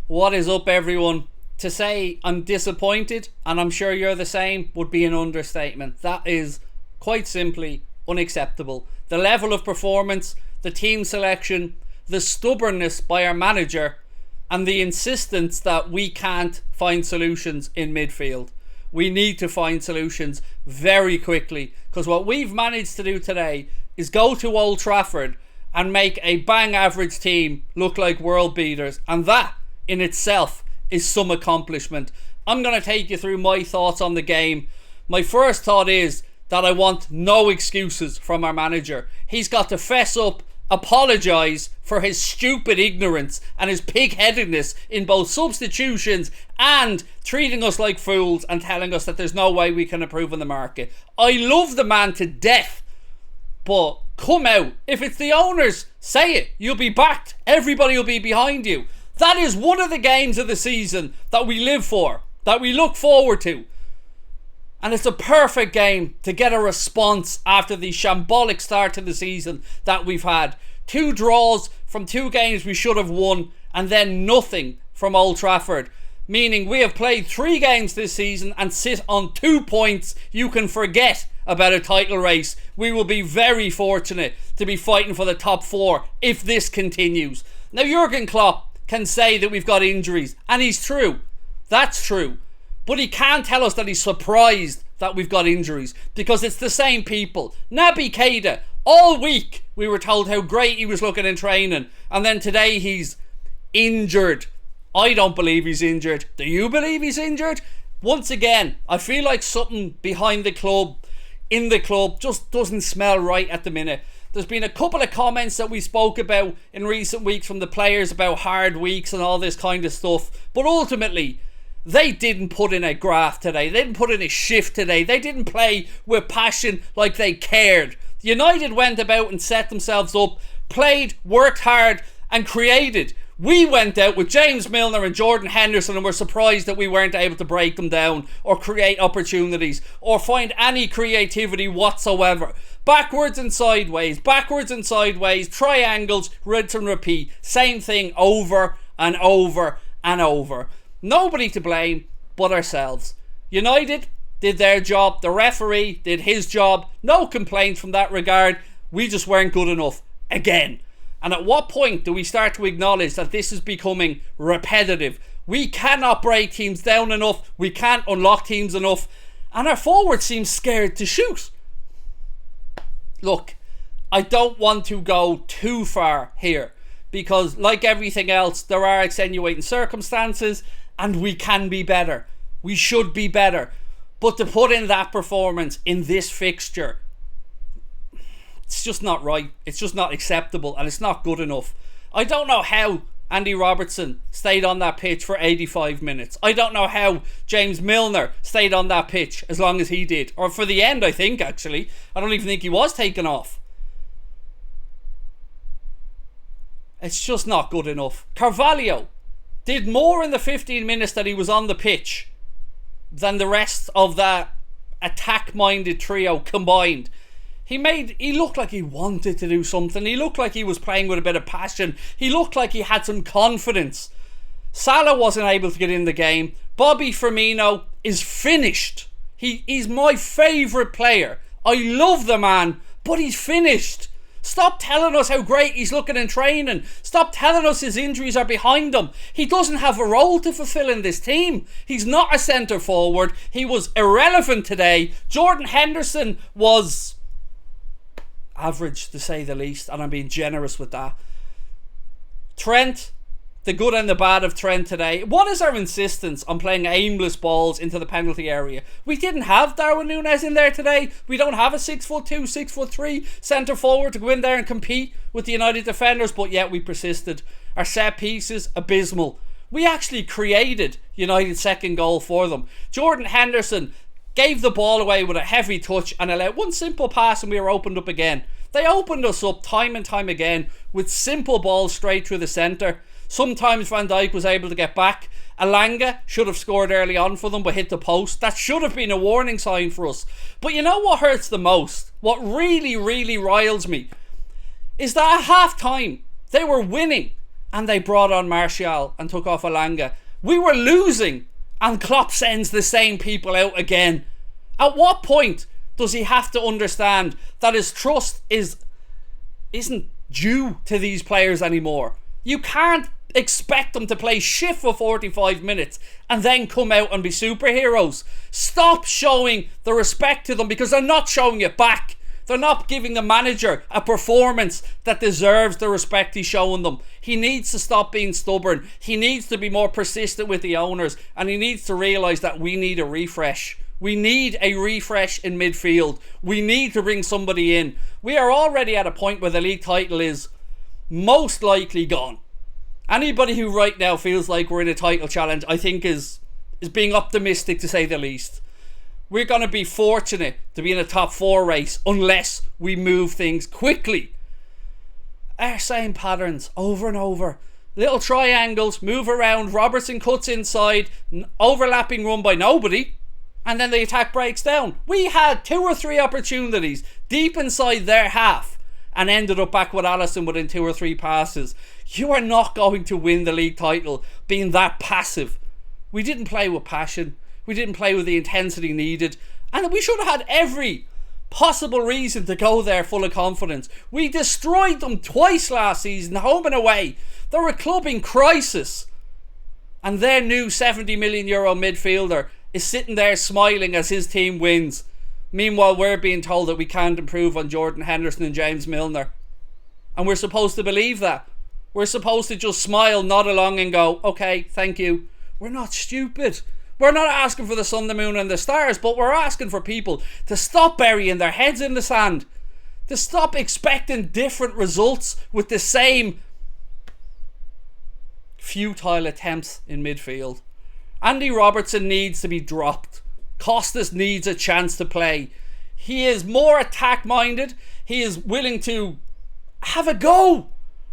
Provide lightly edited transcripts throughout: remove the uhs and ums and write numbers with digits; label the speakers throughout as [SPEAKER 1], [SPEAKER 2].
[SPEAKER 1] What is up, everyone? To say I'm disappointed, and I'm sure you're the same, would be an understatement. That is quite simply unacceptable. The level of performance, the team selection, the stubbornness by our manager, and the insistence that we can't find solutions in midfield. We need to find solutions very quickly, because what we've managed to do today is go to Old Trafford and make a bang average team look like world beaters, and that in itself is some accomplishment. I'm going to take you through my thoughts on the game. My first thought is that I want no excuses from our manager. He's got to fess up, apologise for his stupid ignorance and his pig-headedness in both substitutions and treating us like fools and telling us that there's no way we can improve in the market. I love the man to death, but come out. If it's the owners, say it. You'll be backed. Everybody will be behind you. That is one of the games of the season that we live for, that we look forward to. And it's a perfect game to get a response after the shambolic start to the season that we've had. 2 draws from 2 games we should have won, and then nothing from Old Trafford. Meaning we have played 3 games this season and sit on 2 points. You can forget about a title race. We will be very fortunate to be fighting for the top 4 if this continues. Now, Jurgen Klopp can say that we've got injuries, and he's true. That's true. But he can't tell us that he's surprised that we've got injuries, because it's the same people. Naby Keita, all week we were told how great he was looking in training, and then today he's injured. I don't believe he's injured. Do you believe he's injured? Once again, I feel like something behind the club, in the club, just doesn't smell right at the minute. There's been a couple of comments that we spoke about in recent weeks from the players about hard weeks and all this kind of stuff. But ultimately, they didn't put in a graft today. They didn't put in a shift today. They didn't play with passion like they cared. United went about and set themselves up, played, worked hard and created. We went out with James Milner and Jordan Henderson and were surprised that we weren't able to break them down or create opportunities or find any creativity whatsoever. Backwards and sideways, triangles, rinse and repeat. Same thing over and over and over. Nobody to blame but ourselves. United did their job. The referee did his job. No complaints from that regard. We just weren't good enough again. And at what point do we start to acknowledge that this is becoming repetitive? We cannot break teams down enough. We can't unlock teams enough. And our forwards seem scared to shoot. Look, I don't want to go too far here, because like everything else, there are extenuating circumstances and we can be better. We should be better. But to put in that performance in this fixture, it's just not right. It's just not acceptable, and it's not good enough. I don't know how Andy Robertson stayed on that pitch for 85 minutes. I don't know how James Milner stayed on that pitch as long as he did. Or for the end, I think, actually. I don't even think he was taken off. It's just not good enough. Carvalho did more in the 15 minutes that he was on the pitch than the rest of that attack-minded trio combined. He looked like he wanted to do something. He looked like he was playing with a bit of passion. He looked like he had some confidence. Salah wasn't able to get in the game. Bobby Firmino is finished. He's my favourite player. I love the man, but he's finished. Stop telling us how great he's looking in training. Stop telling us his injuries are behind him. He doesn't have a role to fulfill in this team. He's not a centre forward. He was irrelevant today. Jordan Henderson was average, to say the least, and I'm being generous with that. Trent, the good and the bad of Trent today. What is our insistence on playing aimless balls into the penalty area? We didn't have Darwin Núñez in there today. We don't have a 6'2", 6'3" centre forward to go in there and compete with the United defenders, but yet we persisted. Our set pieces, abysmal. We actually created United's second goal for them. Jordan Henderson gave the ball away with a heavy touch and allowed one simple pass, and we were opened up again. They opened us up time and time again with simple balls straight through the centre. Sometimes Van Dijk was able to get back. Alanga should have scored early on for them but hit the post. That should have been a warning sign for us. But you know what hurts the most? What really, really riles me is that at half time they were winning and they brought on Martial and took off Alanga. We were losing, and Klopp sends the same people out again. At what point does he have to understand that his trust isn't due to these players anymore? You can't expect them to play shit for 45 minutes and then come out and be superheroes. Stop showing the respect to them, because they're not showing it back. They're not giving the manager a performance that deserves the respect he's showing them. He needs to stop being stubborn. He needs to be more persistent with the owners, and he needs to realise that we need a refresh. We need a refresh in midfield. We need to bring somebody in. We are already at a point where the league title is most likely gone. Anybody who right now feels like we're in a title challenge, I think is being optimistic, to say the least. We're going to be fortunate to be in a top 4 race unless we move things quickly. Our same patterns over and over. Little triangles, move around, Robertson cuts inside, overlapping run by nobody, and then the attack breaks down. We had 2 or 3 opportunities deep inside their half and ended up back with Alisson within 2 or 3 passes. You are not going to win the league title being that passive. We didn't play with passion. We didn't play with the intensity needed, and we should have had every possible reason to go there full of confidence. We destroyed them twice last season, home and away. They're a club in crisis, and their new €70 million midfielder is sitting there smiling as his team wins. Meanwhile, we're being told that we can't improve on Jordan Henderson and James Milner, and we're supposed to believe that. We're supposed to just smile, nod along and go, okay, thank you. We're not stupid. We're not asking for the sun, the moon and the stars, but we're asking for people to stop burying their heads in the sand, to stop expecting different results with the same futile attempts in midfield. Andy Robertson needs to be dropped. Costas needs a chance to play. He is more attack minded. He is willing to have a go.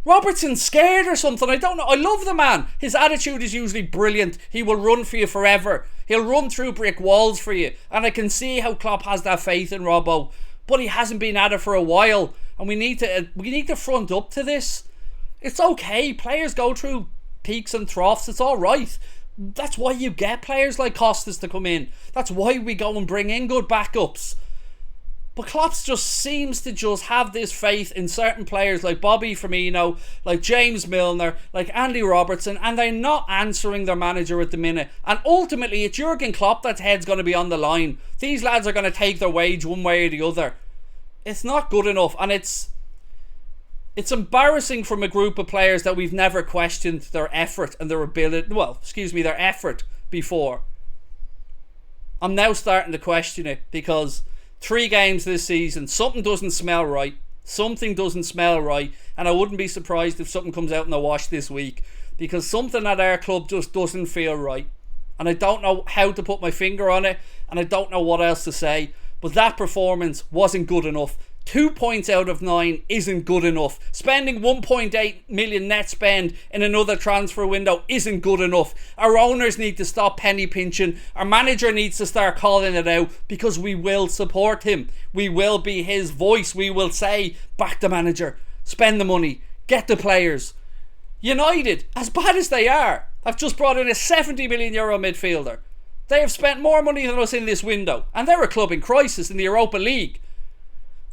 [SPEAKER 1] Robertson's scared or something. I don't know. I love the man. His attitude is usually brilliant. He will run for you forever. He'll run through brick walls for you. And I can see how Klopp has that faith in Robbo. But he hasn't been at it for a while. And we need to front up to this. It's okay. Players go through peaks and troughs. It's alright. That's why you get players like Costas to come in. That's why we go and bring in good backups. But Klopp just seems to just have this faith in certain players like Bobby Firmino, like James Milner, like Andy Robertson, and they're not answering their manager at the minute. And ultimately, it's Jurgen Klopp that's head's going to be on the line. These lads are going to take their wage one way or the other. It's not good enough, and it's embarrassing from a group of players that we've never questioned their effort and their ability. Their effort before. I'm now starting to question it because 3 games this season, something doesn't smell right. Something doesn't smell right, and I wouldn't be surprised if something comes out in the wash this week, because something at our club just doesn't feel right, and I don't know how to put my finger on it, and I don't know what else to say. But that performance wasn't good enough. 2 points out of 9 isn't good enough. Spending 1.8 million net spend in another transfer window isn't good enough. Our owners need to stop penny pinching. Our manager needs to start calling it out, because we will support him. We will be his voice. We will say, back the manager, spend the money, get the players. United, as bad as they are, have just brought in a €70 million midfielder. They have spent more money than us in this window, and they're a club in crisis in the Europa League.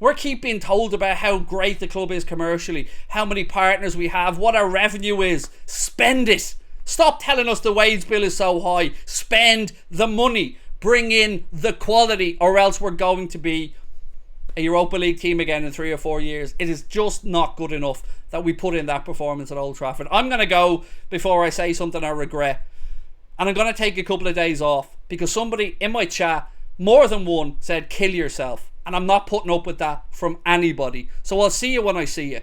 [SPEAKER 1] We're keep being told about how great the club is commercially, how many partners we have, what our revenue is. Spend it. Stop telling us the wage bill is so high. Spend the money. Bring in the quality, or else we're going to be a Europa League team again in 3 or 4 years. It is just not good enough that we put in that performance at Old Trafford. I'm going to go before I say something I regret. And I'm going to take a couple of days off, because somebody in my chat, more than one, said kill yourself. And I'm not putting up with that from anybody. So I'll see you when I see you.